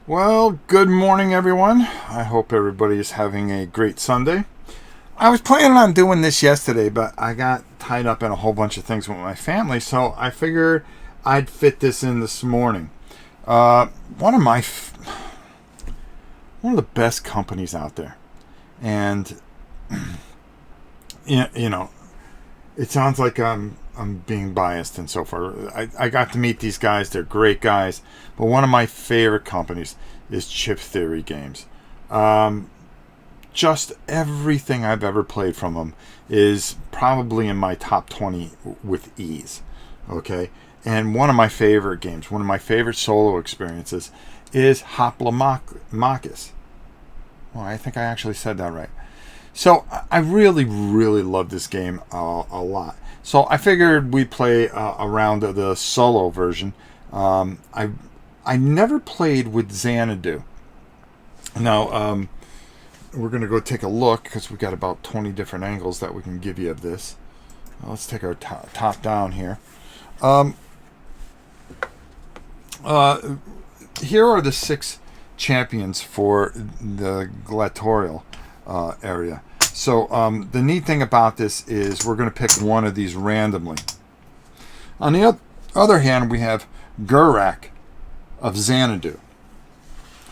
Well, good morning, everyone. I hope everybody is having a great Sunday. I was planning on doing this yesterday, but I got tied up in a whole bunch of things with my family, so I figured I'd fit this in this morning. Uh, one of my one of the best companies out there, and you know, it sounds like I'm being biased and so forth. I got to meet these guys. They're great guys. But one of my favorite companies is Chip Theory Games. Um, just everything I've ever played from them is probably in my top 20 with ease. Okay? And one of my favorite games, one of my favorite solo experiences is Hoplomachus. Well, I think I actually said that right. So I really, really love this game a lot. So I figured we'd play a round of the solo version. I never played with Xanadu. Now we're gonna go take a look because we got about 20 different angles that we can give you of this. Let's take our top down here. Um, uh, Here are the 6 champions for the gladiatorial area. So the neat thing about this is we're going to pick one of these randomly. On the other hand, we have Gurak of Xanadu.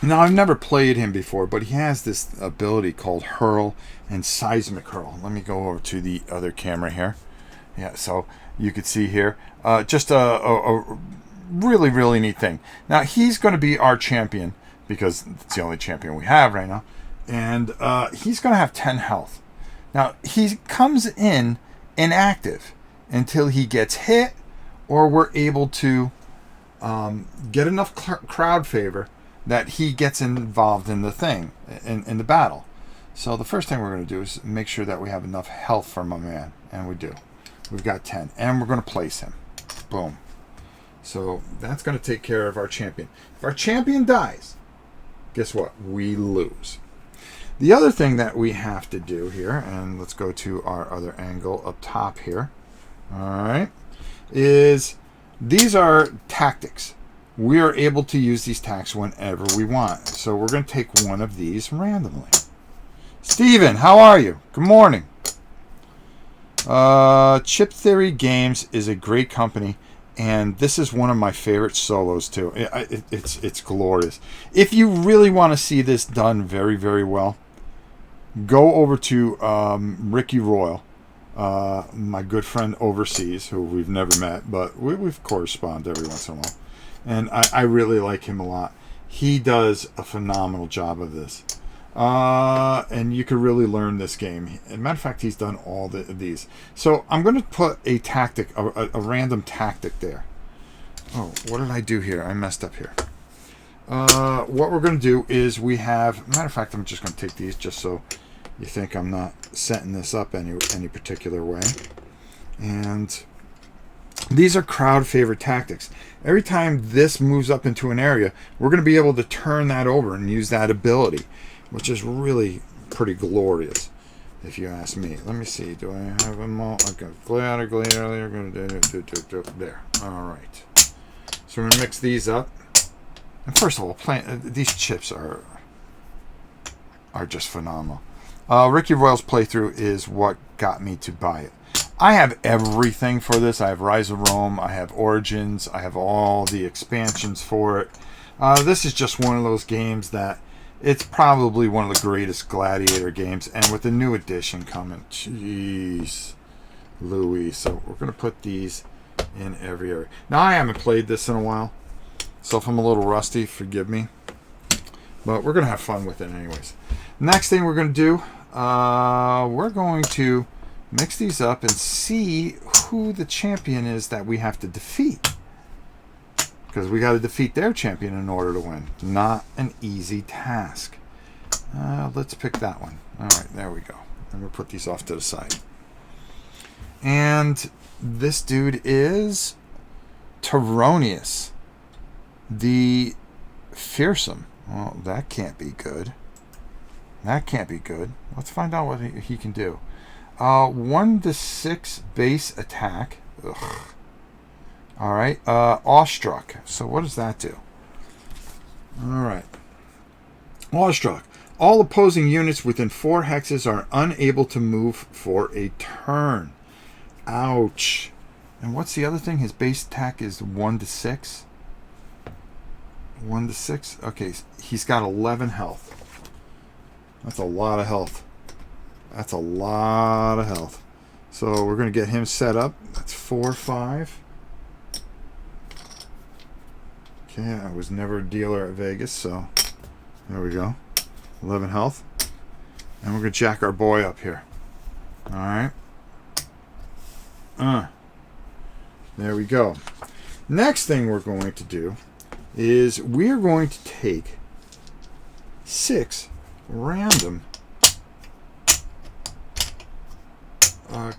Now, I've never played him before, but he has this ability called Hurl and Seismic Hurl. Let me go over to the other camera here. Yeah, so you could see here. Just a really, really neat thing. Now, he's going to be our champion because it's the only champion we have right now. And he's going to have 10 health. Now, he comes in inactive until he gets hit or we're able to get enough crowd favor that he gets involved in the thing, in the battle. So the first thing we're going to do is make sure that we have enough health for my man. And we do. We've got 10. And we're going to place him. Boom. So that's going to take care of our champion. If our champion dies, guess what? We lose. The other thing that we have to do here, and let's go to our other angle up top here, all right, is these are tactics. We are able to use these tactics whenever we want. So we're going to take one of these randomly. Steven, how are you? Good morning. Chip Theory Games is a great company, and this is one of my favorite solos too. It's glorious. If you really want to see this done very, very well, go over to Ricky Royal, my good friend overseas, who we've never met, but we've corresponded every once in a while. And I really like him a lot. He does a phenomenal job of this. And you can really learn this game. As a matter of fact, he's done all these. So I'm going to put a tactic, a random tactic there. Oh, what did I do here? I messed up here. What we're going to do is we have, matter of fact, I'm just going to take these just so you think I'm not setting this up any particular way. And these are crowd favorite tactics. Every time this moves up into an area, we're going to be able to turn that over and use that ability, which is really pretty glorious, if you ask me. Let me see. Do I have them all? I've got glider, going to do there. All right. So we're going to mix these up. And first of all, these chips are just phenomenal. Ricky Royal's playthrough is what got me to buy it. I have everything for this. I have Rise of Rome. I have Origins. I have all the expansions for it. This is just one of those games that it's probably one of the greatest Gladiator games. And with the new edition coming, jeez Louis. So we're going to put these in every area. Now, I haven't played this in a while, so if I'm a little rusty, forgive me. But we're going to have fun with it anyways. Next thing we're going to do, we're going to mix these up and see who the champion is that we have to defeat. Because we got to defeat their champion in order to win. Not an easy task. Let's pick that one. All right, there we go. And we'll put these off to the side. And this dude is Tyroneus, the Fearsome. Well, that can't be good. That can't be good. Let's find out what he can do. 1-6 base attack. Ugh. All right. Awestruck. So what does that do? All right. Awestruck. All opposing units within 4 hexes are unable to move for a turn. Ouch. And what's the other thing? His base attack is 1 to 6. 1 to 6. Okay, he's got 11 health. That's a lot of health. That's a lot of health. So we're going to get him set up. That's 4, 5. Okay, I was never a dealer at Vegas, so there we go. 11 health. And we're going to jack our boy up here. Alright. There we go. Next thing we're going to do is we're going to take 6 random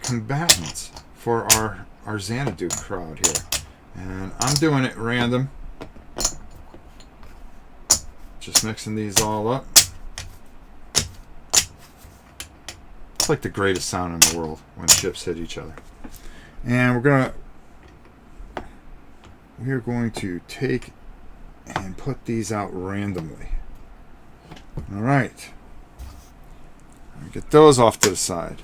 combatants for our Xanadu crowd here. And I'm doing it random. Just mixing these all up. It's like the greatest sound in the world when ships hit each other. And we're going to take and put these out randomly. All right. Get those off to the side.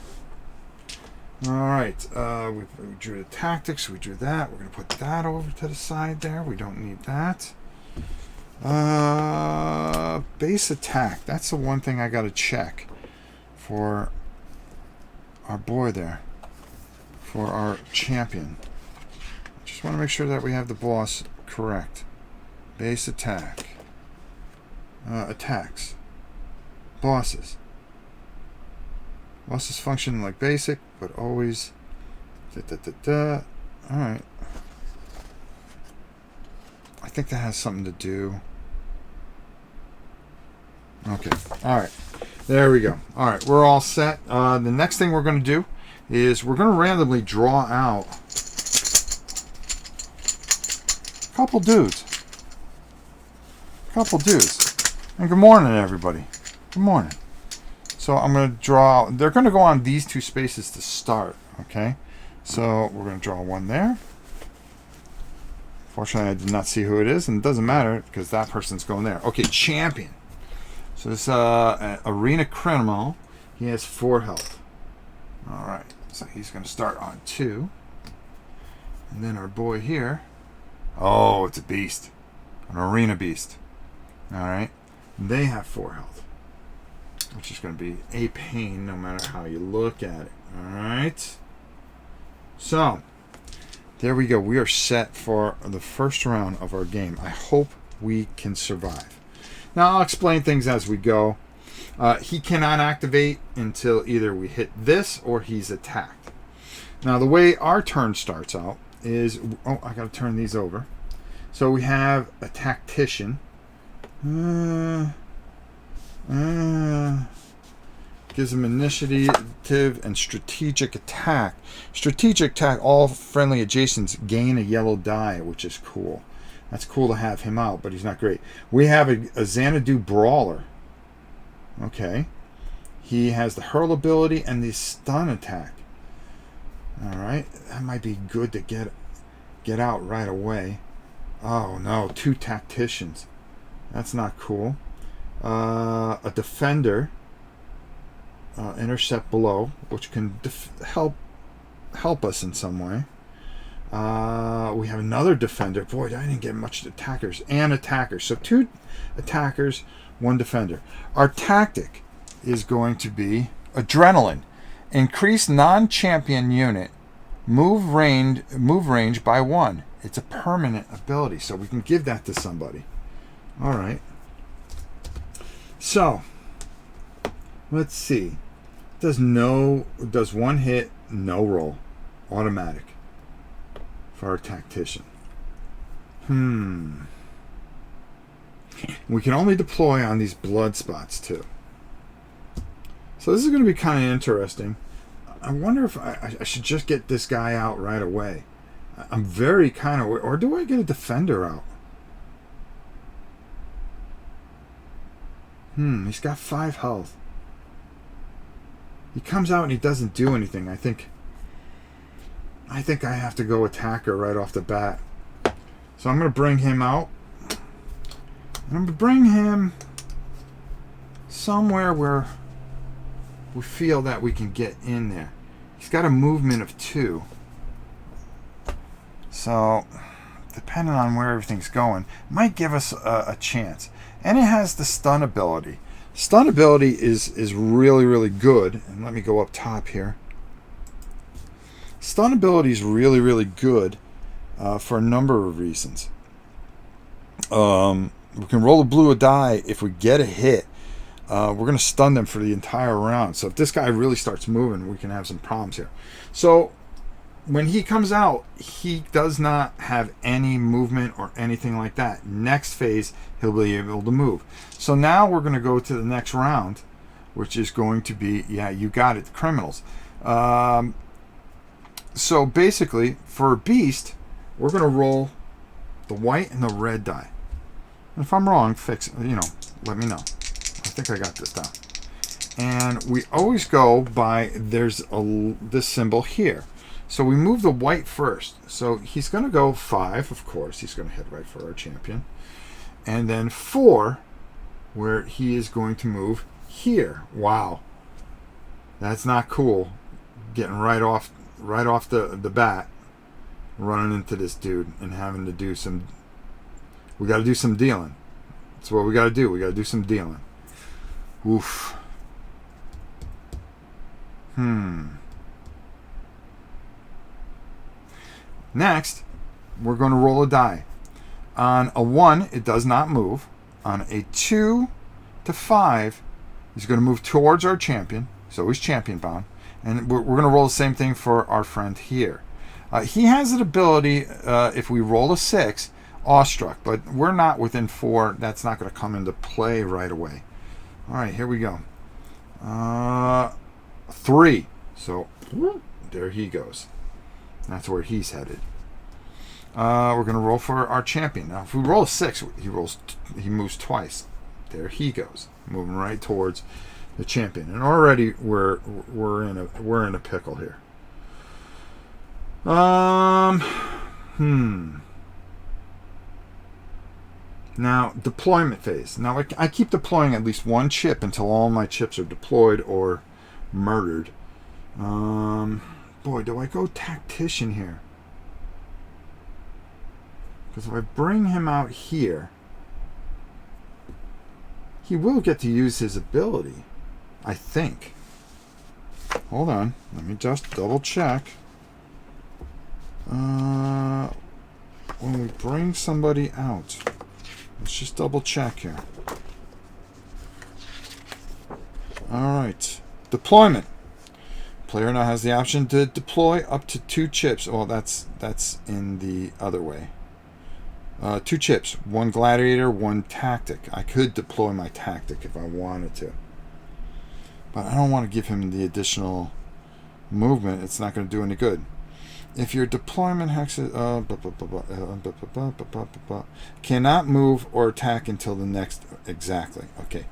All right. We drew the tactics. We drew that. We're going to put that over to the side there. We don't need that. Base attack. That's the one thing I got to check for our boy there. For our champion. Just want to make sure that we have the boss correct. Base attack. Attacks. Bosses. Bosses function like basic, but always... Alright. I think that has something to do... Okay. Alright. There we go. Alright, we're all set. The next thing we're going to do is we're going to randomly draw out a couple dudes. And good morning, everybody. Good morning. So I'm going to draw... They're going to go on these 2 spaces to start, okay? So we're going to draw one there. Fortunately, I did not see who it is, and it doesn't matter because that person's going there. Okay, champion. So this an arena criminal. He has 4 health. All right. So he's going to start on 2. And then our boy here. Oh, it's a beast. An arena beast. All right. They have 4 health. Which is going to be a pain no matter how you look at it. All right. So, there we go. We are set for the first round of our game. I hope we can survive. Now, I'll explain things as we go. He cannot activate until either we hit this or he's attacked. Now, the way our turn starts out is... Oh, I got to turn these over. So we have a tactician. Gives him initiative and strategic attack. Strategic attack, all friendly adjacents gain a yellow die, which is cool. That's cool to have him out, but he's not great. We have a Xanadu brawler. Okay. He has the hurl ability and the stun attack. Alright. That might be good to get out right away. Oh no, 2 tacticians. That's not cool. A defender. Intercept below, which can help us in some way. We have another defender. Boy, I didn't get much attackers. And attackers. So 2 attackers, 1 defender. Our tactic is going to be adrenaline. Increase non-champion unit move range by 1. It's a permanent ability, so we can give that to somebody. All right. So let's see. Does 1 hit, no roll, automatic for our tactician. We can only deploy on these blood spots too. So this is going to be kind of interesting. I wonder if I should just get this guy out right away. I'm very kind of... Or do I get a defender out? He's got 5 health. He comes out and he doesn't do anything. I think I have to go attacker right off the bat. So I'm going to bring him out. I'm going to bring him somewhere where we feel that we can get in there. He's got a movement of 2. So, depending on where everything's going, might give us a chance. And it has the stun ability. Stun ability is really, really good. And let me go up top here. Stun ability is really, really good for a number of reasons. We can roll a blue die. If we get a hit, we're going to stun them for the entire round. So if this guy really starts moving, we can have some problems here. So when he comes out, he does not have any movement or anything like that. Next phase, he'll be able to move. So now we're going to go to the next round, which is going to be, yeah, you got it, the criminals. So basically, for a beast, we're going to roll the white and the red die. And if I'm wrong, fix it, let me know. I think I got this down. And we always go by, there's this symbol here. So we move the white first. So he's going to go 5, of course. He's going to head right for our champion. And then 4, where he is going to move here. Wow. That's not cool. Getting right off the bat, running into this dude and having to do some... We got to do some dealing. That's what we got to do. We got to do some dealing. Oof. Next, we're going to roll a die. On a 1, it does not move. On a 2 to 5, he's going to move towards our champion. So he's champion bound. And we're going to roll the same thing for our friend here. He has an ability, if we roll a 6, awestruck. But we're not within 4. That's not going to come into play right away. All right, here we go. 3. So there he goes. That's where he's headed. We're going to roll for our champion. Now, if we roll a 6, he moves twice. There he goes, moving right towards the champion. And already we're in a pickle here. Now, deployment phase. Now, I keep deploying at least 1 chip until all my chips are deployed or murdered. Boy, do I go tactician here? Because if I bring him out here, he will get to use his ability, I think. Hold on. Let me just double check. When we bring somebody out, let's just double check here. Alright. Deployment. Player now has the option to deploy up to 2 chips. Oh, that's in the other way. 2 chips. 1 gladiator, 1 tactic. I could deploy my tactic if I wanted to. But I don't want to give him the additional movement. It's not going to do any good. If your deployment hexes cannot move or attack until the next... Exactly. Okay.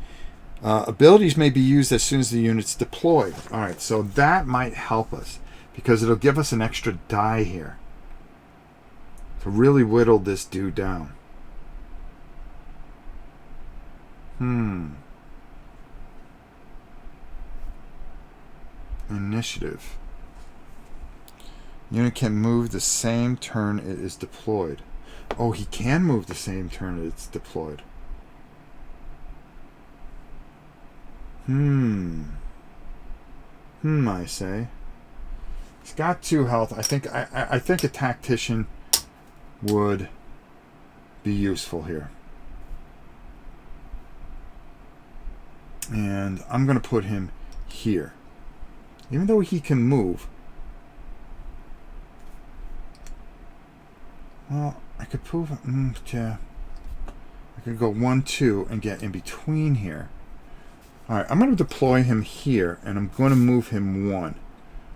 Abilities may be used as soon as the unit's deployed. Alright, so that might help us, because it'll give us an extra die here to really whittle this dude down. Initiative. Unit can move the same turn it is deployed. Oh, he can move the same turn it's deployed. I say. He's got 2 health. I think a tactician would be useful here. And I'm going to put him here. Even though he can move. Well, I could prove... yeah. I could go 1, 2 and get in between here. Alright, I'm going to deploy him here, and I'm going to move him 1.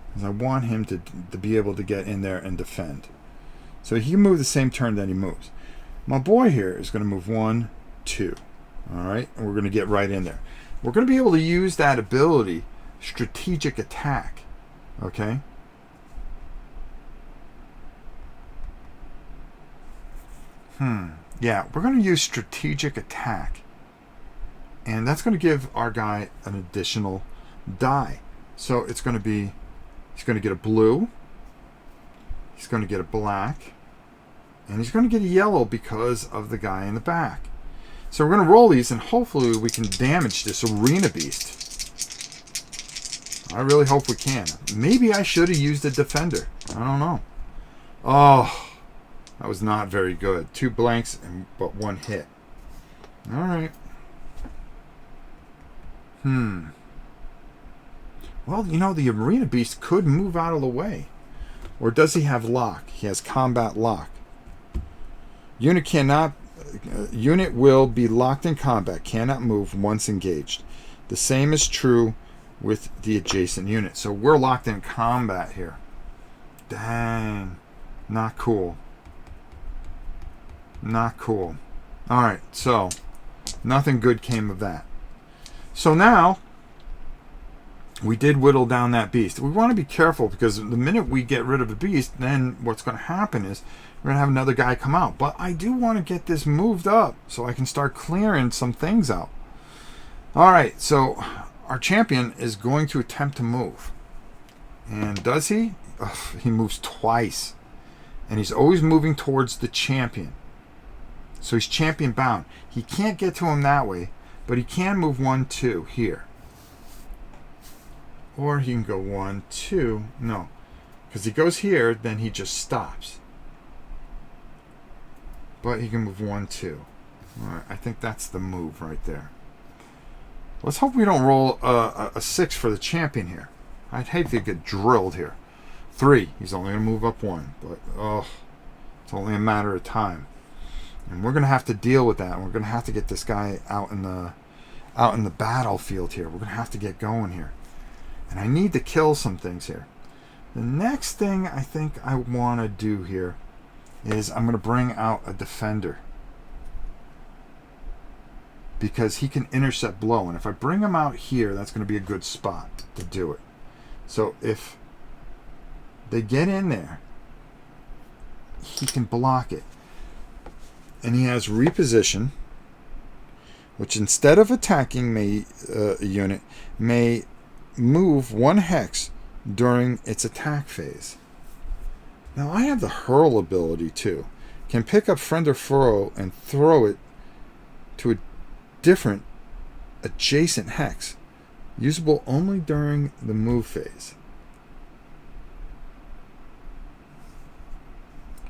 Because I want him to be able to get in there and defend. So he can move the same turn that he moves. My boy here is going to move 1, 2. Alright, and we're going to get right in there. We're going to be able to use that ability, strategic attack. Okay? Yeah, we're going to use strategic attack. And that's going to give our guy an additional die. So it's going to be, he's going to get a blue, he's going to get a black, and he's going to get a yellow because of the guy in the back. So we're going to roll these, and hopefully we can damage this arena beast. I really hope we can. Maybe I should have used a defender. I don't know. Oh, that was not very good. 2 blanks but 1 hit. All right. Well, you know, the arena beast could move out of the way. Or does he have lock? He has combat lock. Unit will be locked in combat, cannot move once engaged. The same is true with the adjacent unit. So we're locked in combat here. Dang. Not cool. Not cool. Alright, so nothing good came of that. So now we did whittle down that beast. We want to be careful because the minute we get rid of the beast, then what's going to happen is we're going to have another guy come out. But I do want to get this moved up so I can start clearing some things out. Alright, so our champion is going to attempt to move. And does he? Ugh, he moves twice. And he's always moving towards the champion. So he's champion bound. He can't get to him that way, but he can move 1, 2 here. Or he can go 1, 2. No. Because he goes here, then he just stops. But he can move 1, 2. Alright, I think that's the move right there. Let's hope we don't roll a 6 for the champion here. I'd hate to get drilled here. 3. He's only going to move up 1. But, oh, it's only a matter of time. And we're going to have to deal with that. We're going to have to get this guy out in the battlefield here. We're going to have to get going here. And I need to kill some things here. The next thing I think I want to do here is I'm going to bring out a defender. Because he can intercept blow. And if I bring him out here, that's going to be a good spot to do it. So if they get in there, he can block it. And he has reposition, which instead of attacking a unit, may move 1 hex during its attack phase. Now I have the hurl ability too. Can pick up friend or foe and throw it to a different adjacent hex, usable only during the move phase.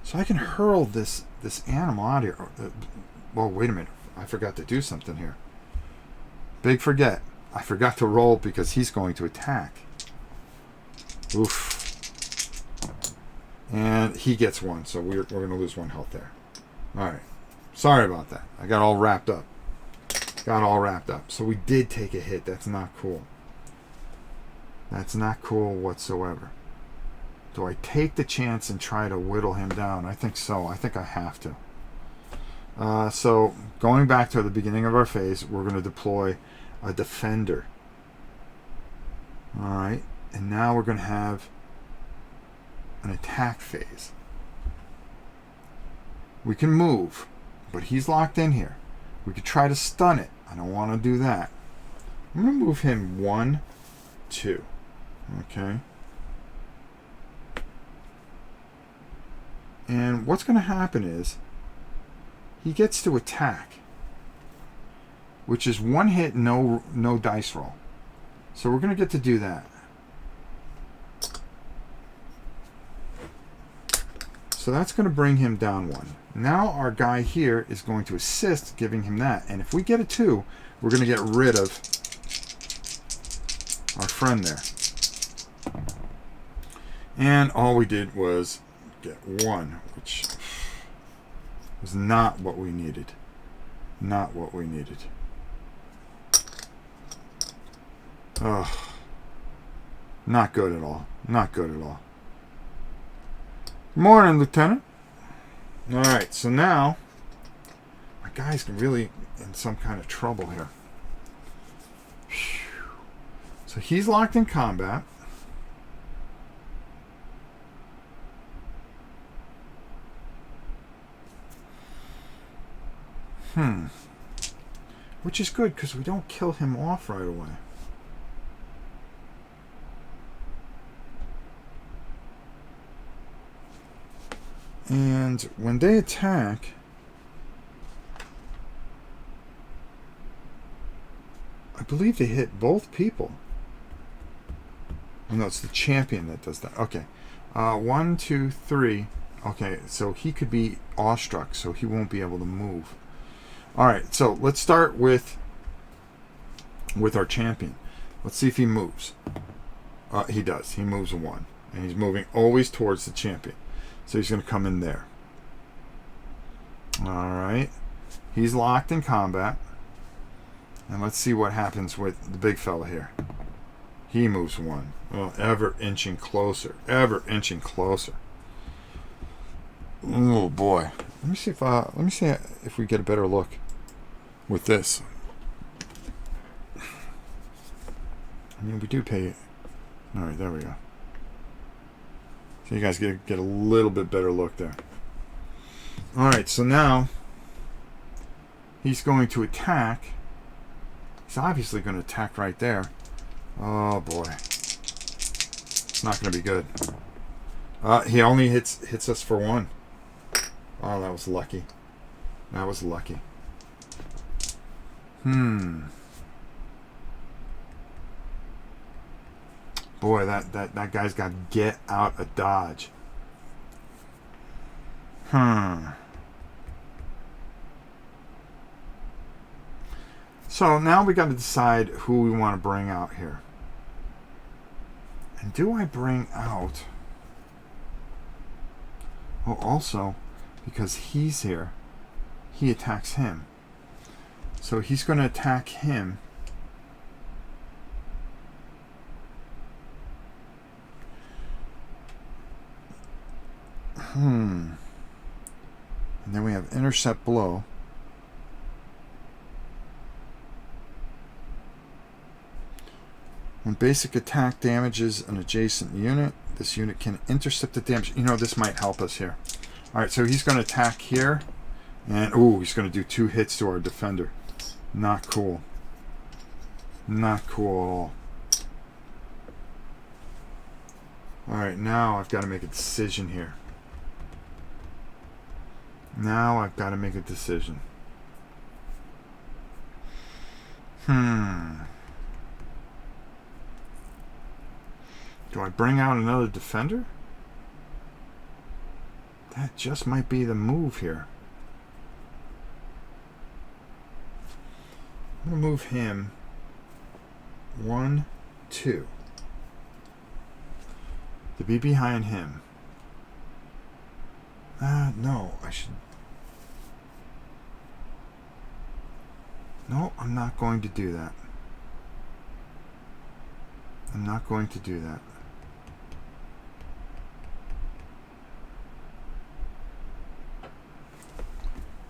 So I can hurl this animal out here. Well, wait a minute. I forgot to do something here. Big forget. I forgot to roll because he's going to attack. Oof. And he gets 1, so we're going to lose 1 health there. Alright. Sorry about that. I got all wrapped up. So we did take a hit. That's not cool. That's not cool whatsoever. Do I take the chance and try to whittle him down? I think so. I think I have to. So going back to the beginning of our phase, we're going to deploy a defender. Alright. And now we're going to have an attack phase. We can move, but he's locked in here. We could try to stun it. I don't want to do that. I'm going to move him 1, 2. Okay. And what's going to happen is he gets to attack, which is 1 hit, no dice roll. So we're going to get to do that. So that's going to bring him down 1. Now our guy here is going to assist, giving him that. And if we get a 2, we're going to get rid of our friend there. And all we did was get 1, which was not what we needed. Not what we needed. Ugh. Not good at all. Not good at all. Morning, Lieutenant. Alright, so now my guy's really in some kind of trouble here. Whew. So he's locked in combat. which is good because we don't kill him off right away. And when they attack, I believe they hit both people. Oh, no, it's the champion that does that. Okay. 1, 2, 3. Okay, so he could be awestruck, so he won't be able to move. Alright, so let's start with our champion. Let's see if he moves. He does. He moves 1. And he's moving always towards the champion. So he's going to come in there. Alright. He's locked in combat. And let's see what happens with the big fella here. He moves 1. Well, ever inching closer. Ever inching closer. Oh boy. Let me see if we get a better look with this. I mean, we do pay. All right, there we go. So you guys get a little bit better look there. All right, so now he's going to attack. He's obviously going to attack right there. Oh boy, it's not going to be good. He only hits us for 1. Oh, that was lucky. That was lucky. Boy, that guy's got to get out of dodge. So now we got to decide who we want to bring out here. And do I bring out... Oh, also, because he's here, he attacks him. So he's going to attack him. And then we have intercept blow. When basic attack damages an adjacent unit, this unit can intercept the damage. You know, this might help us here. Alright, so he's going to attack here. And, ooh, he's going to do 2 hits to our defender. Not cool. Not cool at all. Alright, now I've got to make a decision here. Now I've got to make a decision. Do I bring out another defender? That just might be the move here. I'm going to move him 1, 2. To be behind him. No, I should... No, I'm not going to do that. I'm not going to do that.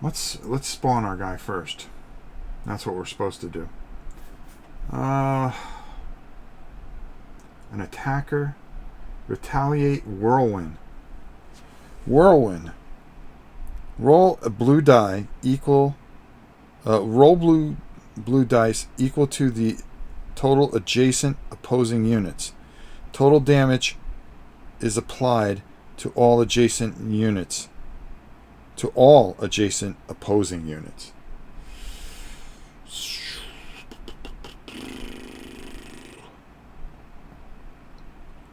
Let's spawn our guy first. That's what we're supposed to do. An attacker. Retaliate whirlwind. Whirlwind. Roll a blue die equal. Roll blue dice equal to the total adjacent opposing units. Total damage is applied to all adjacent units. To all adjacent opposing units.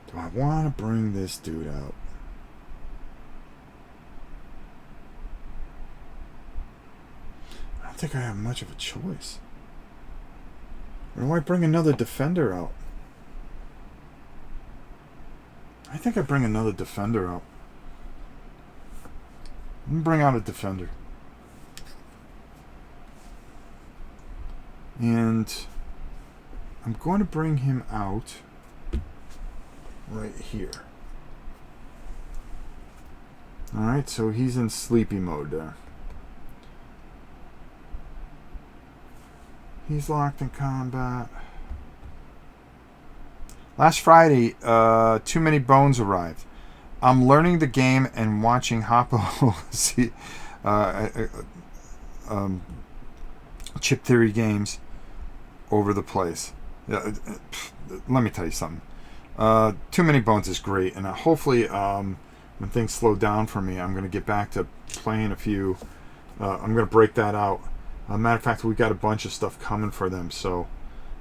Do I want to bring this dude out? I don't think I have much of a choice. Or do I bring another defender out? I think I bring another defender out. Let me bring out a defender. And I'm going to bring him out right here. Alright, so he's in sleepy mode there. He's locked in combat. Last Friday, too many bones arrived. I'm learning the game and watching Hopo chip theory games over the place. Let me tell you something. Too Many Bones is great, and hopefully when things slow down for me, I'm going to get back to playing a few. I'm going to break that out. Matter of fact, we got a bunch of stuff coming for them, so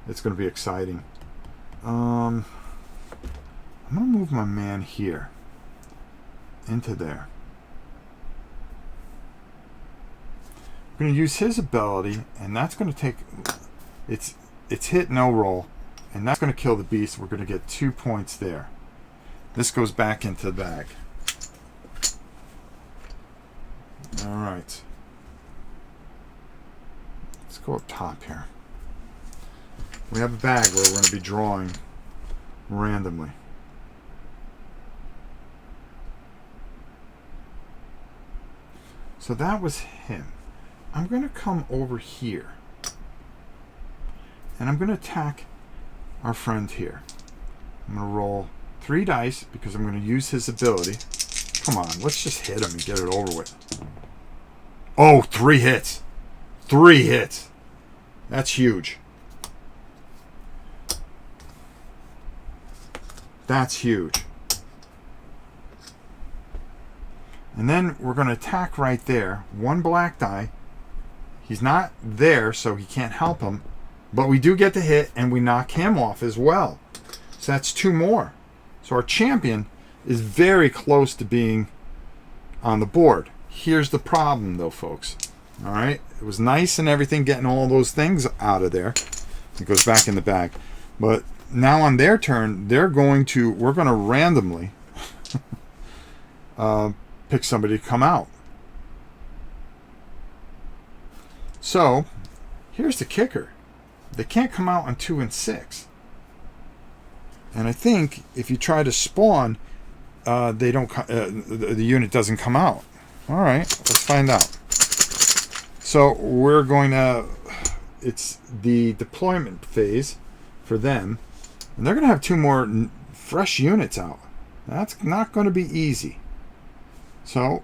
it's going to be exciting. I'm going to move my man here into there. I'm going to use his ability, and that's going to take it's hit, no roll, and that's going to kill the beast. We're going to get 2 points there. This goes back into the bag. All right. Let's go up top here. We have a bag where we're going to be drawing randomly. So that was him. I'm going to come over here. And I'm going to attack our friend here. I'm going to roll 3 dice because I'm going to use his ability. Come on, let's just hit him and get it over with. Oh, 3 hits. 3 hits. That's huge. That's huge. And then we're going to attack right there. 1 black die. He's not there, so he can't help him. But we do get the hit, and we knock him off as well. So that's 2 more. So our champion is very close to being on the board. Here's the problem, though, folks. All right? It was nice and everything, getting all those things out of there. It goes back in the bag. But now on their turn, we're going to randomly pick somebody to come out. So, here's the kicker. They can't come out on 2 and 6. And I think if you try to spawn, they don't. The unit doesn't come out. All right, let's find out. So we're going to. It's the deployment phase for them, and they're going to have 2 more fresh units out. That's not going to be easy. So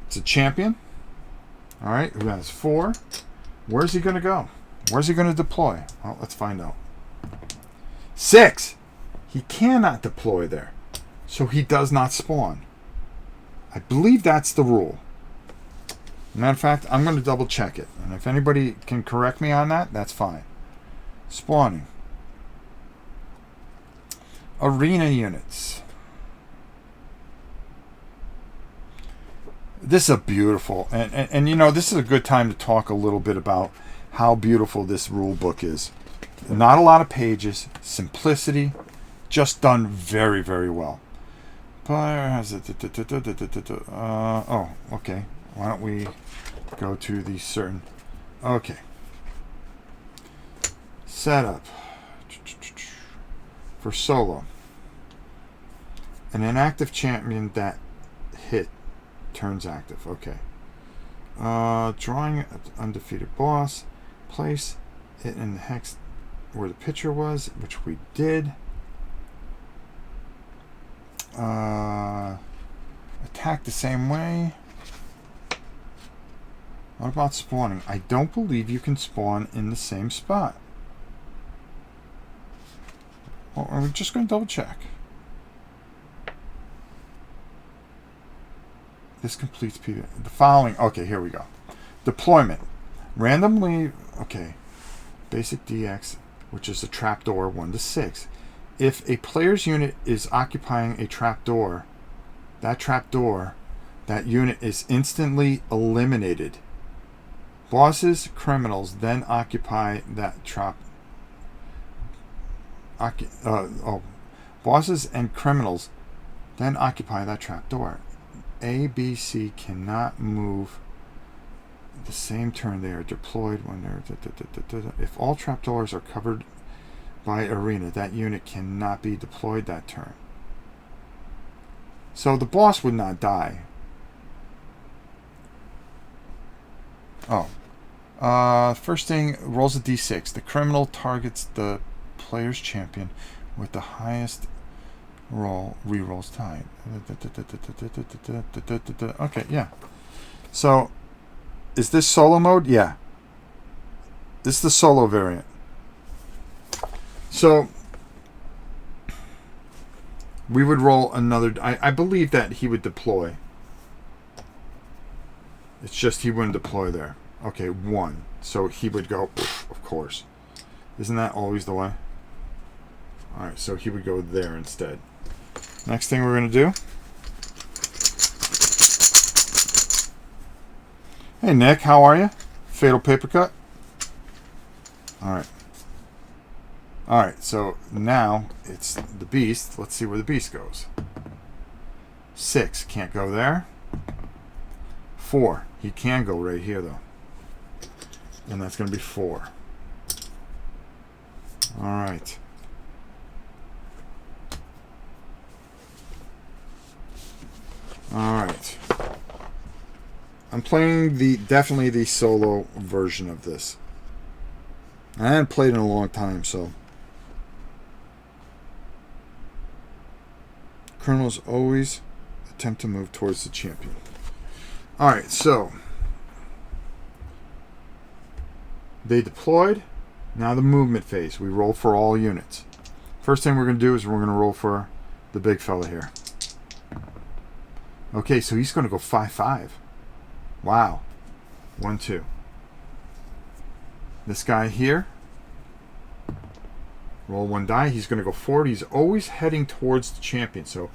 it's a champion. All right, who has 4? Where's he going to go? Where's he going to deploy? Well, let's find out. 6! He cannot deploy there. So he does not spawn. I believe that's the rule. Matter of fact, I'm going to double check it. And if anybody can correct me on that, that's fine. Spawning. Arena units. This is a beautiful, and you know, this is a good time to talk a little bit about how beautiful this rule book is. Not a lot of pages, simplicity, just done very, very well. Player has it. Oh, okay. Why don't we go to the certain? Okay. Setup for solo. An inactive champion that hit turns active. Okay. Drawing an undefeated boss. Place it in the hex where the picture was, which we did. Attack the same way. What about spawning? I don't believe you can spawn in the same spot. Well, are we just going to double check? This completes the following. Okay, here we go. Deployment. Randomly, okay. Basic DX, which is a trapdoor, 1 to 6. If a player's unit is occupying a trapdoor, that unit is instantly eliminated. Bosses, criminals then occupy that bosses and criminals then occupy that trapdoor. A, B, C cannot move the same turn. They are deployed when they're. If all trapdoors are covered by arena, that unit cannot be deployed that turn. So the boss would not die. Oh. First thing, rolls a d6. The criminal targets the player's champion with the highest roll. Rerolls tie. Okay, yeah. So, is this solo mode? Yeah. This is the solo variant. So we would roll another. I believe that he would deploy. It's just he wouldn't deploy there. Okay, 1. So he would go, of course. Isn't that always the way? Alright, so he would go there instead. Next thing we're going to do. Hey Nick, how are you? Fatal paper cut. Alright. Alright, so now it's the beast. Let's see where the beast goes. 6, can't go there. 4, he can go right here though. And that's going to be 4. Alright. Alright. I'm playing definitely the solo version of this. I haven't played in a long time, so. Colonels always attempt to move towards the champion. Alright, so. They deployed. Now the movement phase. We roll for all units. First thing we're going to do is we're going to roll for the big fella here. Okay, so he's going to go 5-5. Wow. 1, 2. This guy here. Roll 1 die. He's going to go forward. He's always heading towards the champion, so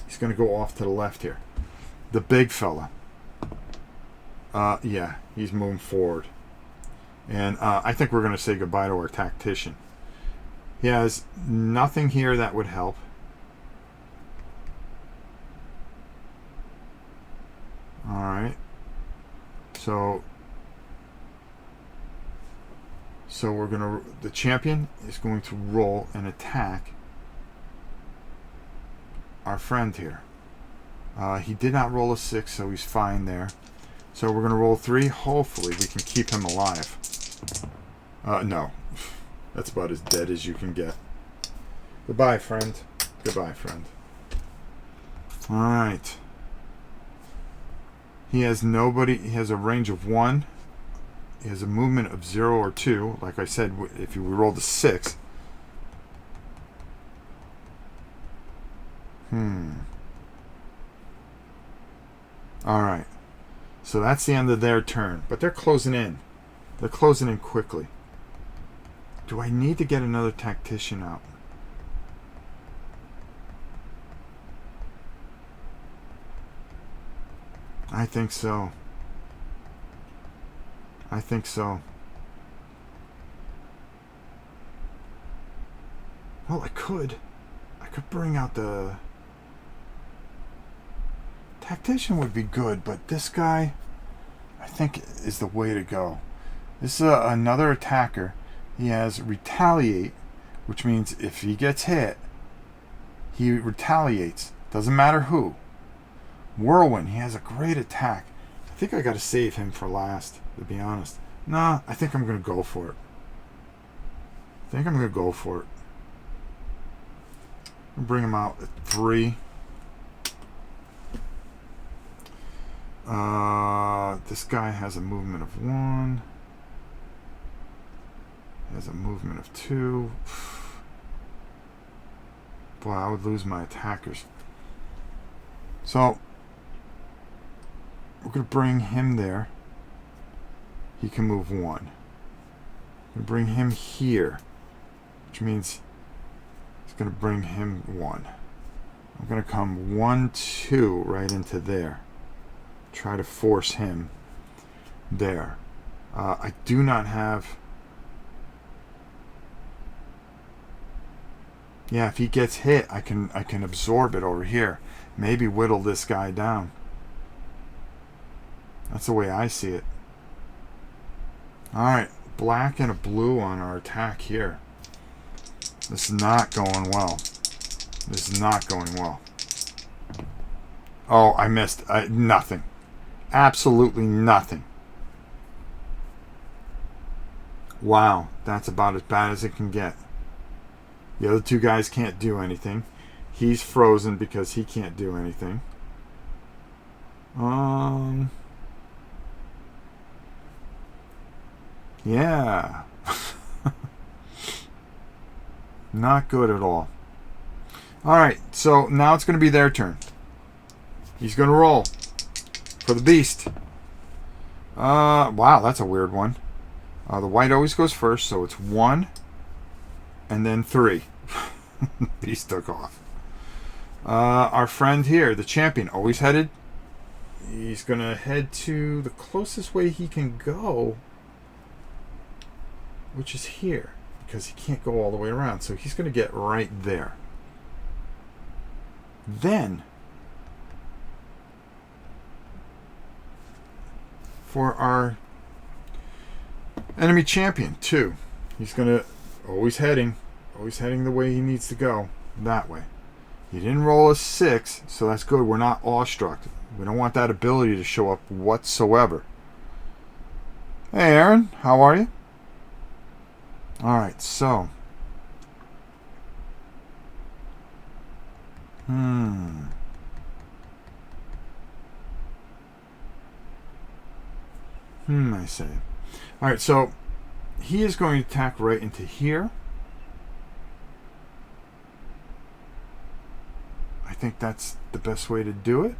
he's going to go off to the left here. The big fella. Yeah, he's moving forward. And I think we're going to say goodbye to our tactician. He has nothing here that would help. Alright. So we're going to... The champion is going to roll and attack our friend here. He did not roll a 6, so he's fine there. So we're going to roll 3. Hopefully we can keep him alive. No. That's about as dead as you can get. Goodbye, friend. Goodbye, friend. Alright. He has nobody. He has a range of 1. He has a movement of 0 or 2. Like I said, if we rolled a 6. Alright. So that's the end of their turn. But they're closing in. They're closing in quickly. Do I need to get another tactician out? I think so. I think so. Well, I could bring out the... Tactician would be good, but this guy, I think, is the way to go. This is another attacker. He has retaliate, which means if he gets hit, he retaliates. Doesn't matter who. Whirlwind, he has a great attack. I think I got to save him for last, to be honest. Nah, I think I'm going to go for it. I'm going to go for it. I'll bring him out at 3. This guy has a movement of 1. Has a movement of 2. Boy, I would lose my attackers. So we're going to bring him there. He can move 1. We're going to bring him here, which means it's going to bring him 1. I'm going to come 1, 2 right into there. Try to force him there. I do not have... Yeah, if he gets hit, I can absorb it over here. Maybe whittle this guy down. That's the way I see it. Alright, black and a blue on our attack here. This is not going well. This is not going well. Oh, I missed. Nothing. Absolutely nothing. Wow, that's about as bad as it can get. The other two guys can't do anything. He's frozen because he can't do anything. Yeah. Not good at all. Alright, so now it's going to be their turn. He's going to roll for the beast. Wow, that's a weird one. The white always goes first, so it's 1 and then 3. Beast took off. Our friend here, the champion, always headed. He's going to head to the closest way he can go, which is here, because he can't go all the way around. So he's going to get right there. Then, for our enemy champion, 2, he's going to always heading the way he needs to go, that way. He didn't roll a 6, so that's good. We're not awestruck. We don't want that ability to show up whatsoever. Hey, Aaron, how are you? Alright, so. I say. Alright, so he is going to attack right into here. I think that's the best way to do it.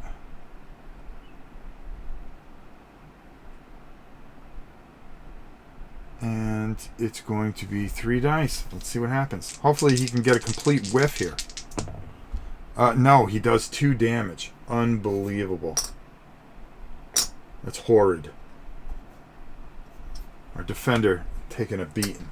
And it's going to be 3 dice. Let's see what happens. Hopefully he can get a complete whiff here. No, he does 2 damage. Unbelievable. That's horrid. Our defender taking a beating.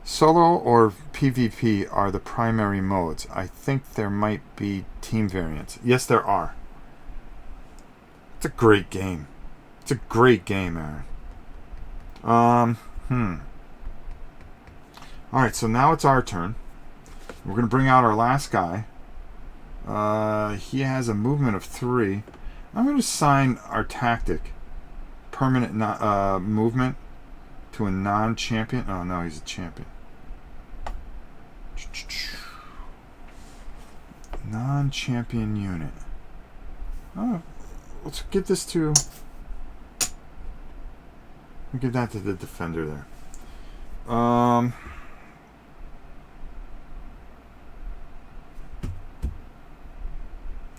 Solo or PvP are the primary modes. I think there might be team variants. Yes, there are. It's a great game. It's a great game, Aaron. Alright, so now it's our turn. We're going to bring out our last guy. He has a movement of 3. I'm going to assign our tactic. Permanent movement to a non-champion. Oh, no, he's a champion. Non-champion unit. Oh, let's give this to... We'll give that to the defender there.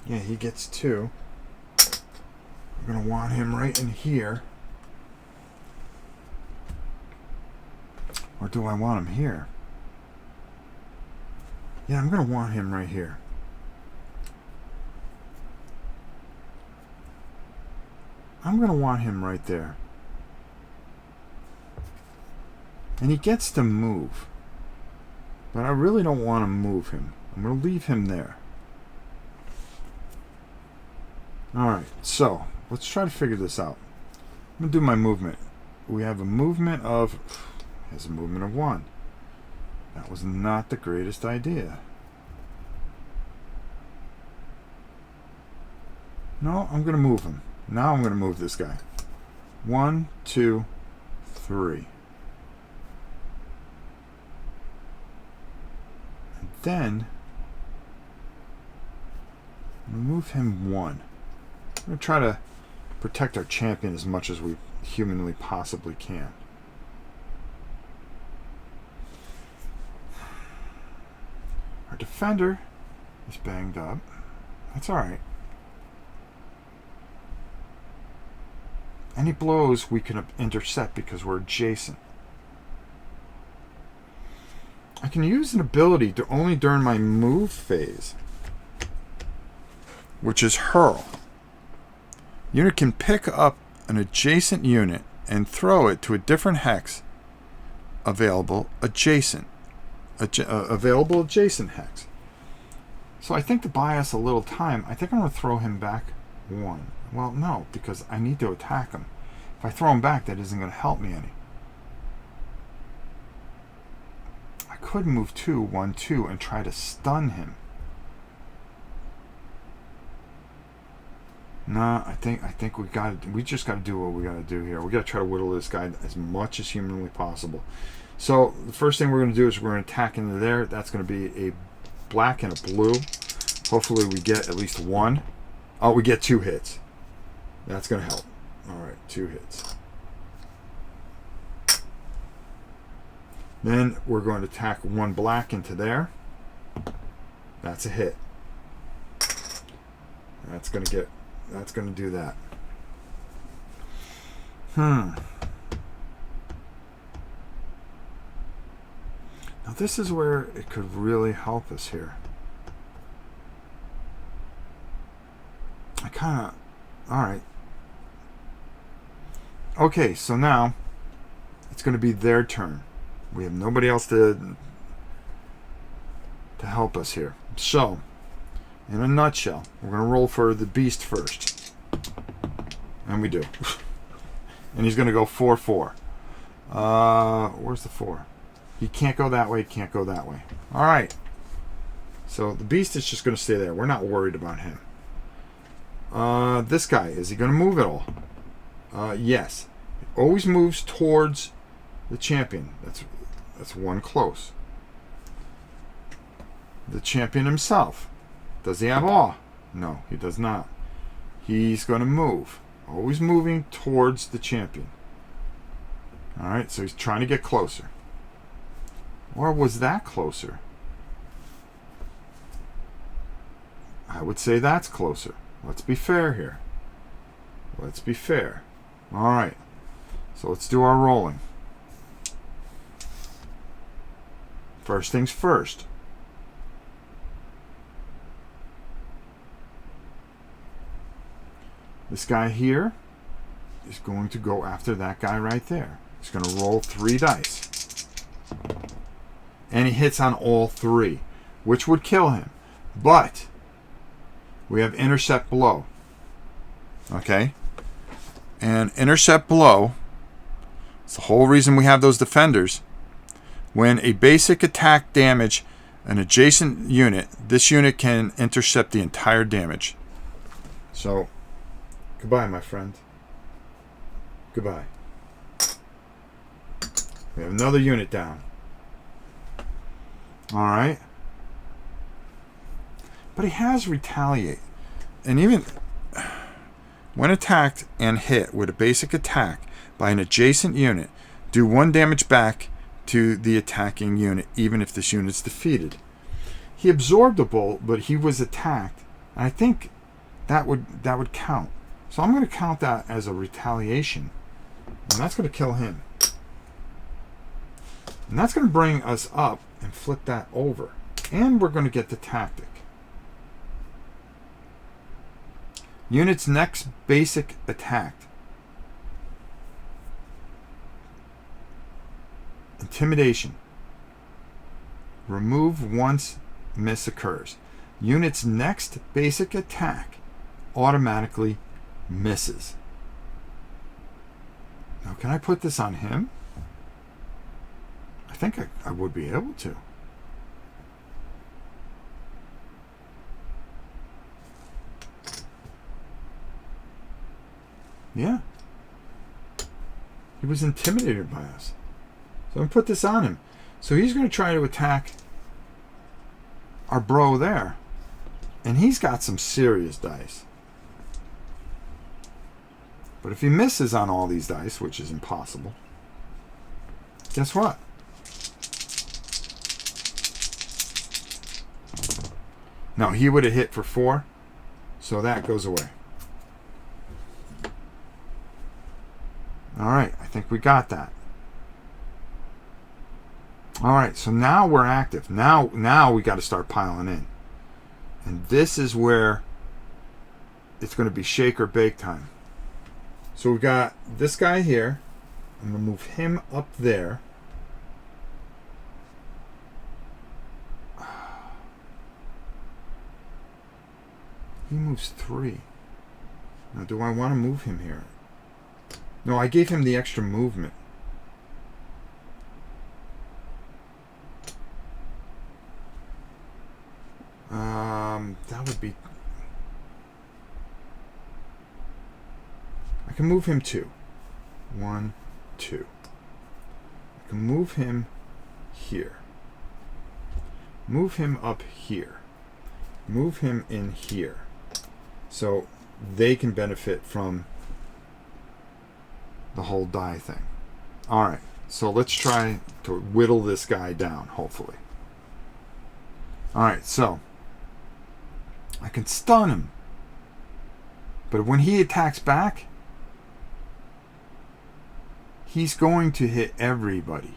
Yeah, he gets 2. We're going to want him right in here. Or do I want him here? Yeah, I'm going to want him right here. I'm going to want him right there. And he gets to move. But I really don't want to move him. I'm going to leave him there. Alright, so let's try to figure this out. I'm going to do my movement. We have a movement of... Has a movement of 1. That was not the greatest idea. No, I'm going to move him. Now I'm going to move this guy. 1, 2, 3. And then I'm going to move him 1. I'm going to try to protect our champion as much as we humanly possibly can. Our defender is banged up. That's alright. Any blows we can intercept because we're adjacent. I can use an ability to only during my move phase, which is hurl. Unit can pick up an adjacent unit and throw it to a different hex available adjacent. Available adjacent hex. So I think to buy us a little time, I think I'm going to throw him back 1. Well, no, because I need to attack him. If I throw him back, that isn't going to help me any. I could move 2, 1, 2, and try to stun him. Nah, I think we just got to do what we got to do here. We got to try to whittle this guy as much as humanly possible. So the first thing we're going to do is we're going to attack into there. That's going to be a black and a blue. Hopefully we get at least 1. Oh, we get 2 hits. That's going to help. All right, 2 hits. Then we're going to tack one black into there. That's a hit. That's going to do that. Now this is where it could really help us here. Alright. Okay, so now it's going to be their turn. We have nobody else to help us here. So, in a nutshell, we're going to roll for the beast first. And we do. And he's going to go 4-4. Where's the 4? He can't go that way, can't go that way. Alright. So the beast is just going to stay there. We're not worried about him. This guy, is he going to move at all? Yes. He always moves towards the champion. That's one close. The champion himself. Does he have awe? No, he does not. He's going to move. Always moving towards the champion. Alright, so he's trying to get closer. Or was that closer? I would say that's closer. Let's be fair here. Let's be fair. Alright. So let's do our rolling. First things first. This guy here is going to go after that guy right there. He's going to roll 3 dice. And he hits on all 3, which would kill him. But we have intercept blow. Okay? And intercept blow, it's the whole reason we have those defenders. When a basic attack damage an adjacent unit, this unit can intercept the entire damage. So, goodbye, my friend. Goodbye. We have another unit down. Alright. But he has retaliate. And even when attacked and hit with a basic attack by an adjacent unit, do 1 damage back to the attacking unit, even if this unit's defeated. He absorbed a bolt, but he was attacked. And I think that would count. So I'm going to count that as a retaliation. And that's going to kill him. And that's going to bring us up and flip that over. And we're going to get the tactic. Unit's next basic attack. Intimidation. Remove once miss occurs. Unit's next basic attack automatically misses. Now, can I put this on him? I think I would be able to. Yeah. He was intimidated by us. So I'm going to put this on him. So he's going to try to attack our bro there. And he's got some serious dice. But if he misses on all these dice, which is impossible, guess what? No, he would have hit for 4. So that goes away. Alright, I think we got that. Alright, so now we're active. Now we got to start piling in. And this is where it's going to be shake or bake time. So we've got this guy here. I'm going to move him up there. He moves 3. Now, do I want to move him here? No, I gave him the extra movement. That would be... I can move him 2. 1, 2. I can move him here. Move him up here. Move him in here. So they can benefit from the whole die thing. Alright, So let's try to whittle this guy down, hopefully. Alright, so I can stun him. But when he attacks back, he's going to hit everybody.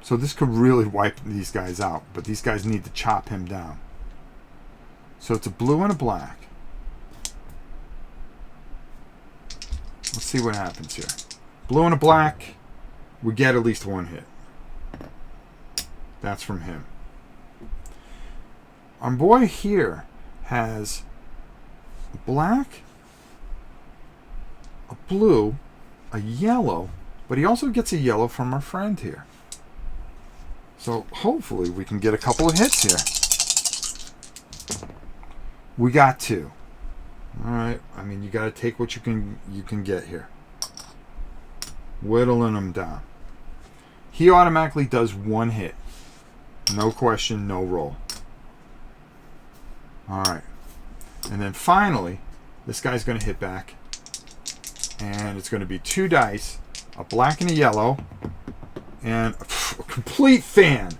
So this could really wipe these guys out, but these guys need to chop him down. So it's a blue and a black. Let's see what happens here. Blue and a black, we get at least one hit. That's from him. Our boy here has a black, a blue, a yellow, but he also gets a yellow from our friend here. So hopefully we can get a couple of hits here. We got two. All right. I mean, you got to take what you can get here. Whittling them down. He automatically does one hit. No question, no roll. All right. And then finally, this guy's going to hit back. And it's going to be two dice, a black and a yellow, and a complete fan.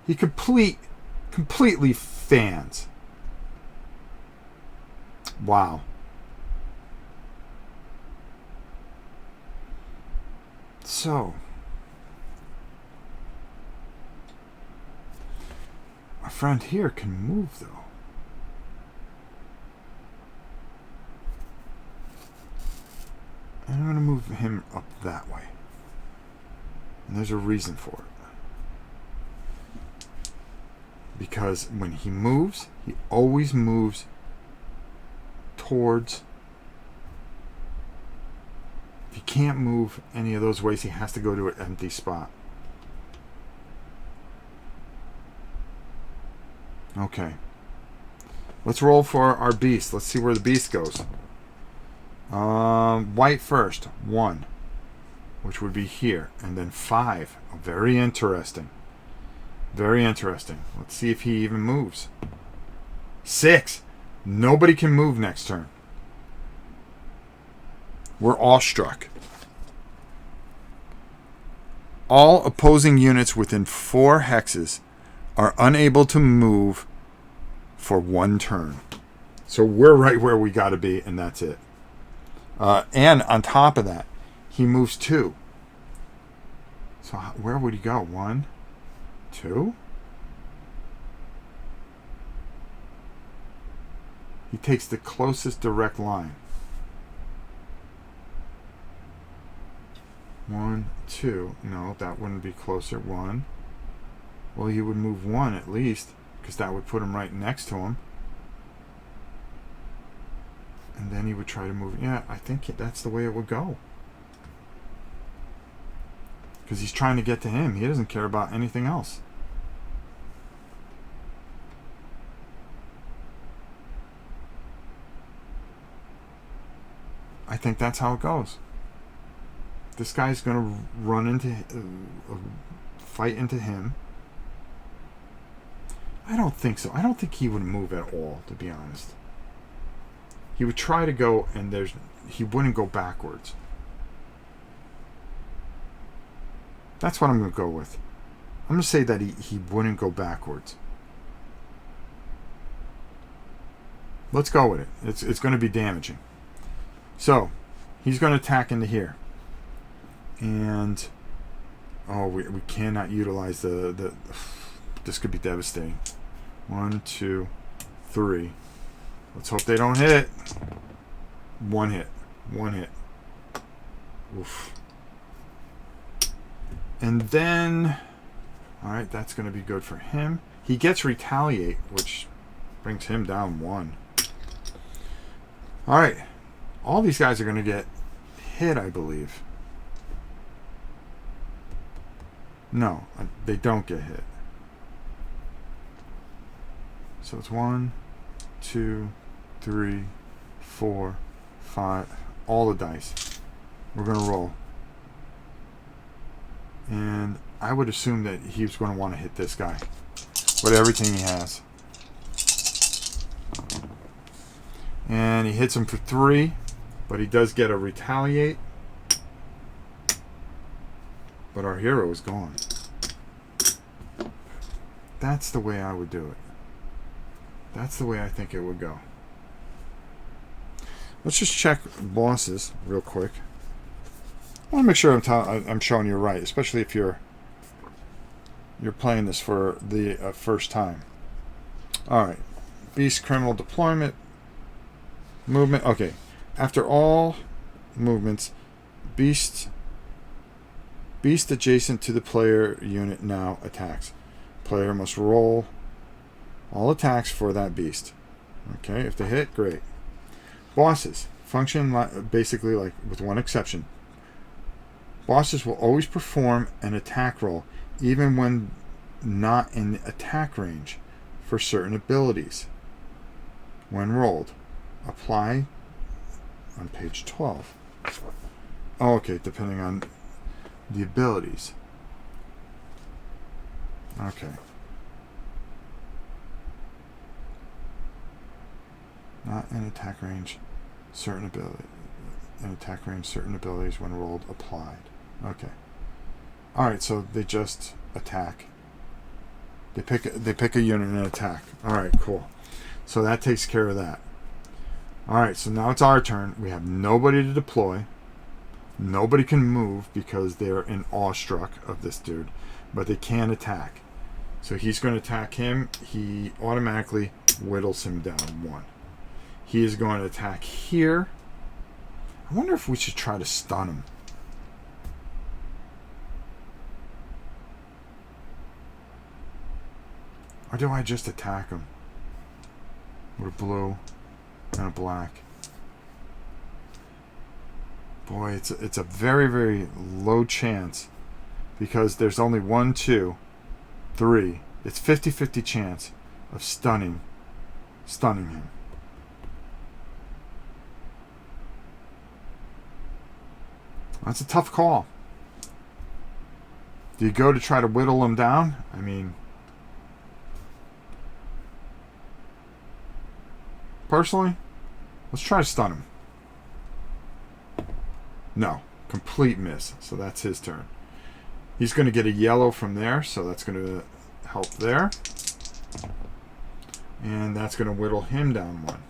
He completely fans. Wow. So, our friend here can move though. And I'm going to move him up that way. And there's a reason for it. Because when he moves, he always moves towards. If he can't move any of those ways, he has to go to an empty spot. Okay. Let's roll for our beast. Let's see where the beast goes. White first. 1. Which would be here. And then 5. Very interesting. Very interesting. Let's see if he even moves. 6. Nobody can move next turn. We're awestruck. All opposing units within 4 hexes are unable to move for 1 turn. So we're right where we got to be, and that's it. And on top of that, he moves 2. So where would he go? 1, 2? He takes the closest direct line. 1, 2. No, that wouldn't be closer. 1. Well, he would move 1 at least, because that would put him right next to him. And then he would try to move. Yeah, I think that's the way it would go. Because he's trying to get to him. He doesn't care about anything else. I think that's how it goes. This guy's going to run into, fight into him. I don't think so. I don't think he would move at all, to be honest. He would try to go, and he wouldn't go backwards. That's what I'm going to go with. I'm going to say that he wouldn't go backwards. Let's go with it. It's going to be damaging. So, he's going to attack into here. And, oh, we cannot utilize the this could be devastating. 1, 2, 3. Let's hope they don't hit. 1 hit. 1 hit. Oof. And then, alright, that's going to be good for him. He gets retaliate, which brings him down 1. Alright. All these guys are going to get hit, I believe. No, they don't get hit. So it's 1, 2, 3, 4, 5. All the dice. We're going to roll. And I would assume that he was going to want to hit this guy with everything he has. And he hits him for 3, But he does get a retaliate. But our hero is gone. That's the way I would do it. That's the way I think it would go. Let's just check bosses real quick. I want to make sure I'm showing you right, especially if you're playing this for the first time. All right, beast criminal deployment, movement. Okay, after all movements, beast adjacent to the player unit now attacks. Player must roll all attacks for that beast. Okay, if they hit, great. Bosses function basically like, with one exception. Bosses will always perform an attack roll even when not in attack range for certain abilities. When rolled, apply on page 12. Oh, okay, depending on the abilities. Okay. Not in attack range, certain ability. In attack range, certain abilities when rolled applied. Okay. All right, so they just attack. They pick a unit and attack. All right, cool. So that takes care of that. All right, so now it's our turn. We have nobody to deploy. Nobody can move because they're in awestruck of this dude, but they can attack. So he's going to attack him. He automatically whittles him down one. He is going to attack here. I wonder if we should try to stun him. Or do I just attack him with a blue and a black? Boy, it's a very, very low chance because there's only 1, 2, 3. It's 50-50 chance of stunning him. That's a tough call. Do you go to try to whittle him down? I mean, personally, let's try to stun him. No, complete miss. So that's his turn. He's going to get a yellow from there, so that's going to help there. And that's going to whittle him down one.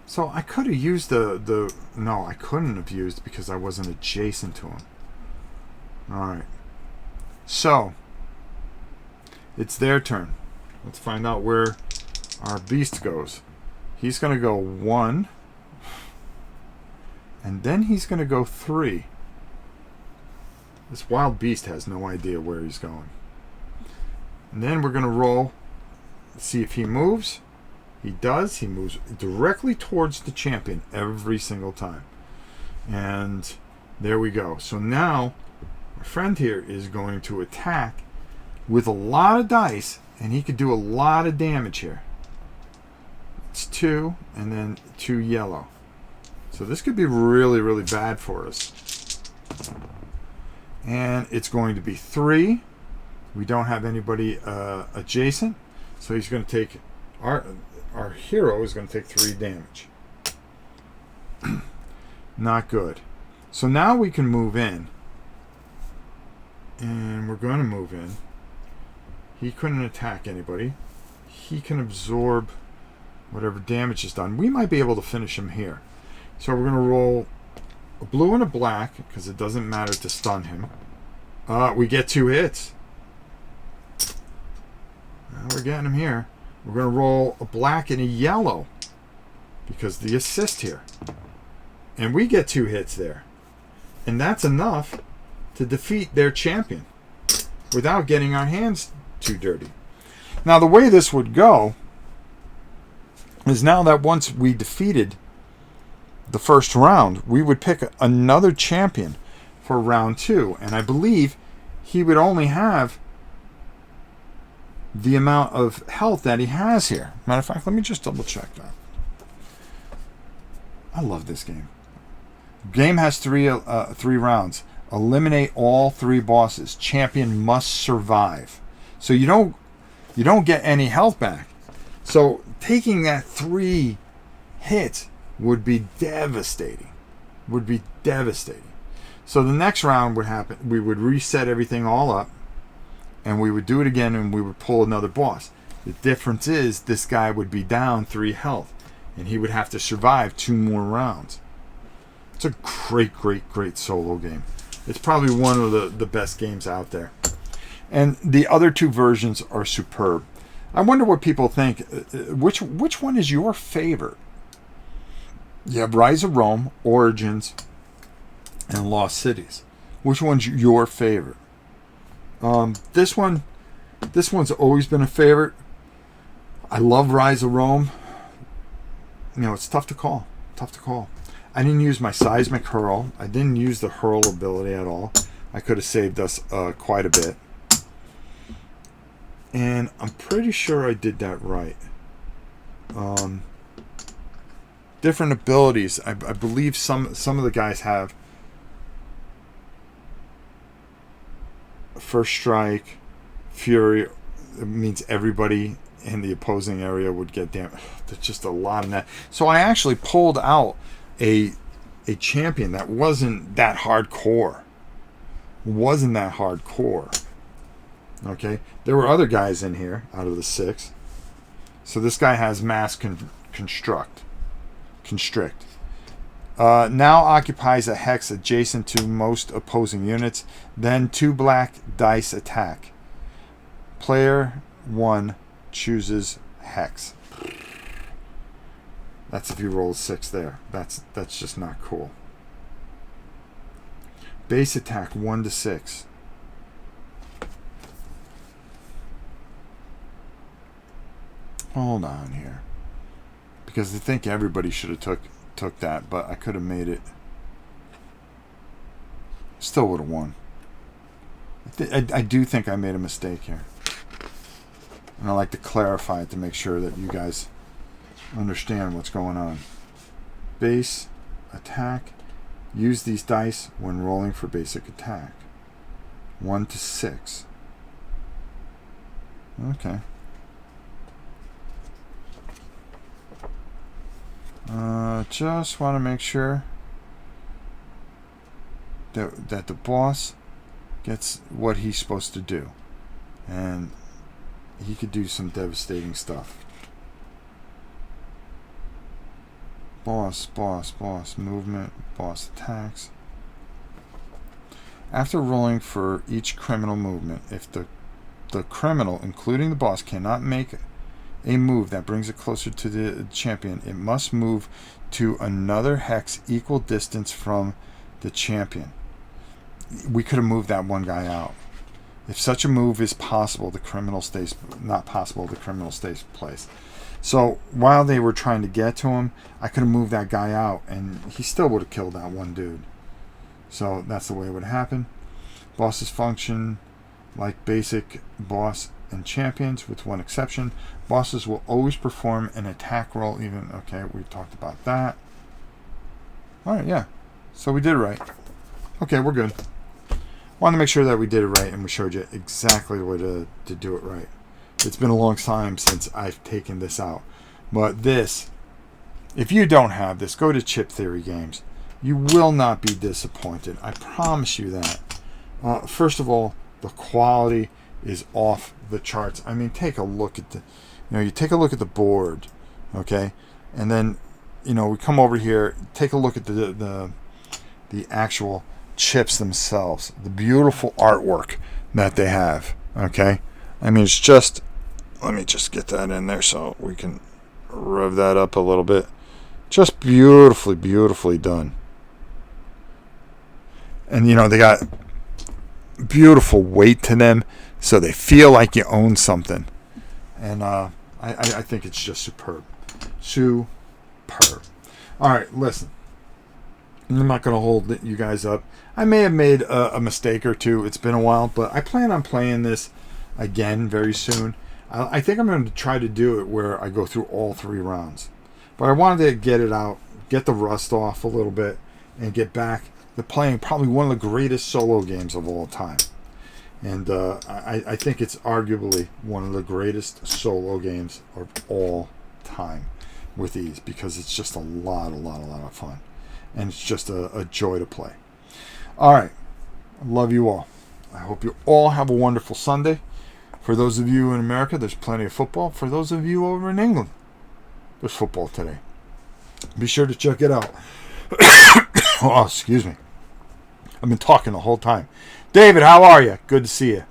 So I could have used the... No, I couldn't have used because I wasn't adjacent to him. Alright. So, it's their turn. Let's find out where our beast goes. He's going to go 1. And then he's going to go 3. This wild beast has no idea where he's going. And then we're going to roll. See if he moves. He does. He moves directly towards the champion every single time. And there we go. So now my friend here is going to attack with a lot of dice, and he could do a lot of damage here. It's 2 and then 2 yellow. So this could be really, really bad for us. And it's going to be 3. We don't have anybody adjacent, so he's going to take our hero is going to take 3 damage. Not good. So now we can move in. And we're going to move in. He couldn't attack anybody. He can absorb whatever damage is done. We might be able to finish him here. So we're going to roll a blue and a black because it doesn't matter to stun him. We get 2 hits. We're getting him here. We're going to roll a black and a yellow because the assist here. And we get 2 hits there. And that's enough to defeat their champion without getting our hands too dirty. Now the way this would go is now that once we defeated the first round, we would pick another champion for round 2. And I believe he would only have the amount of health that he has here. Matter of fact, let me just double check that. I love this game. Game has 3 rounds. Eliminate all 3 bosses. Champion must survive. So you don't you don't get any health back. So taking that 3 hits would be devastating. Would be devastating. So the next round would happen. We would reset everything all up, and we would do it again, and we would pull another boss. The difference is this guy would be down 3 health, and he would have to survive 2 more rounds. It's a great, great, great solo game. It's probably one of the best games out there. And the other 2 versions are superb. I wonder what people think. Which one is your favorite? You have Rise of Rome, Origins, and Lost Cities. Which one's your favorite? This one's always been a favorite. I love Rise of Rome. You know, it's tough to call. Tough to call. I didn't use my seismic hurl. I didn't use the hurl ability at all. I could have saved us quite a bit. And I'm pretty sure I did that right. Different abilities. I believe some of the guys have First Strike, Fury. It means everybody in the opposing area would get damaged. There's just a lot of that. So I actually pulled out a champion that wasn't that hardcore. Okay, there were other guys in here out of the 6. So this guy has mass constrict. Now occupies a hex adjacent to most opposing units. Then 2 black dice attack. Player 1 chooses hex. That's if you roll a 6 there. That's just not cool. Base attack 1 to 6. Hold on here, because I think everybody should have took that, but I could have made it. Still would have won. I do think I made a mistake here, and I like to clarify it to make sure that you guys understand what's going on. Base attack. Use these dice when rolling for basic attack. 1 to 6. Okay. Just want to make sure that the boss gets what he's supposed to do, and he could do some devastating stuff. Boss, movement, boss attacks. After rolling for each criminal movement, if the criminal, including the boss, cannot make a move that brings it closer to the champion, it must move to another hex equal distance from the champion. We could have moved that one guy out. If such a move is possible, the criminal stays placed. So while they were trying to get to him, I could have moved that guy out, and he still would have killed that one dude. So that's the way it would happen. Bosses function like basic boss and champions, with one exception. Bosses will always perform an attack roll even... Okay, we talked about that. Alright, yeah. So we did it right. Okay, we're good. Wanted to make sure that we did it right, and we showed you exactly the way to do it right. It's been a long time since I've taken this out. But this, if you don't have this, go to Chip Theory Games. You will not be disappointed. I promise you that. First of all, the quality is off the charts. I mean, take a look at you take a look at the board, okay? And then, we come over here, take a look at the actual chips themselves, the beautiful artwork that they have, okay? I mean, it's just... Let me just get that in there so we can rev that up a little bit. Just beautifully, beautifully done. And, they got beautiful weight to them, so they feel like you own something. And I think it's just superb. Superb. All right, listen. I'm not going to hold you guys up. I may have made a mistake or two. It's been a while, but I plan on playing this again very soon. I think I'm going to try to do it where I go through all 3 rounds. But I wanted to get it out, get the rust off a little bit, and get back to playing probably one of the greatest solo games of all time. And I think it's arguably one of the greatest solo games of all time with these, because it's just a lot of fun. And it's just a joy to play. All right. I love you all. I hope you all have a wonderful Sunday. For those of you in America, there's plenty of football. For those of you over in England, there's football today. Be sure to check it out. Oh, excuse me. I've been talking the whole time. David, how are you? Good to see you.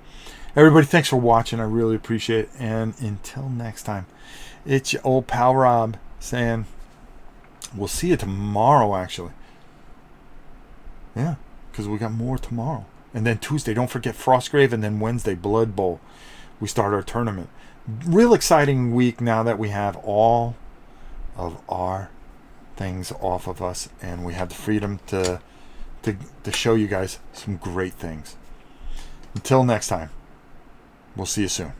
Everybody, thanks for watching. I really appreciate it. And until next time, it's your old pal Rob saying, we'll see you tomorrow, actually. Yeah, because we got more tomorrow. And then Tuesday, don't forget Frostgrave. And then Wednesday, Blood Bowl. We start our tournament. Real exciting week now that we have all of our things off of us. And we have the freedom to show you guys some great things. Until next time, we'll see you soon.